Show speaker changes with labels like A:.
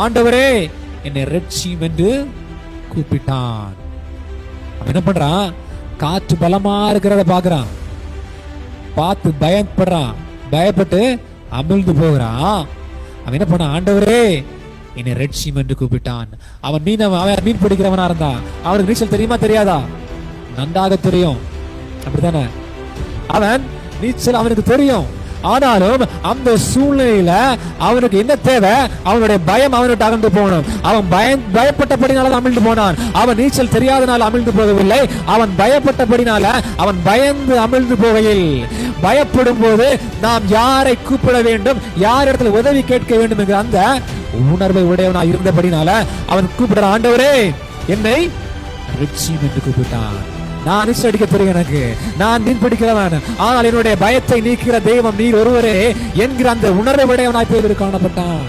A: ஆண்டவரே என்னை ரட்சியும் என்று கூப்பிட்டான். அவன் என்ன பண்றான்? காற்று பலமா இருக்கிறத பாக்குறான், பார்த்து பயப்படுறான், பயப்பட்டு அமிழ்ந்து போகிறான். அவன் என்ன பண்ணான்? ஆண்டவரே என்னை ரட்சியும் என்று கூப்பிட்டான். அவன் மீன் பிடிக்கிறவனா இருந்தான். அவனுக்கு நீச்சல் தெரியுமா தெரியாதா? நன்றாக தெரியும், அப்படித்தானே? அவன் நீச்சல் அவனுக்கு தெரியும். ஆனாலும் அந்த சூழ்நிலையில அவனுக்கு என்ன தேவை? அவனுடைய பயம் அவனுக்கு அகன்று போகணும். அவன் பயப்பட்டபடினால அமிழ்ந்து போனான். அவன் நீச்சல் தெரியாதனால அமிழ்ந்து போகவில்லை. அவன் பயப்பட்டபடினால அவன் பயந்து அமிழ்ந்து போகையில், பயப்படும் போது நாம் யாரை கூப்பிட வேண்டும், யார் இடத்துல உதவி கேட்க வேண்டும் என்கிற அந்த உணர்வை உடையவனாய் இருந்தபடினால அவன் கூப்பிடுற, ஆண்டவரே என்னை ரட்சியும் என்று கூப்பிட்டான். நான் நீச்சல் அடிக்க தெரியும், எனக்கு நான் மீன் பிடிக்கிறவன், ஆனால் என்னுடைய பயத்தை நீக்கிற தெய்வம் நீர் ஒருவரே என்கிற அந்த உணர்வை உடையவனாய் போய் காணப்பட்டான்.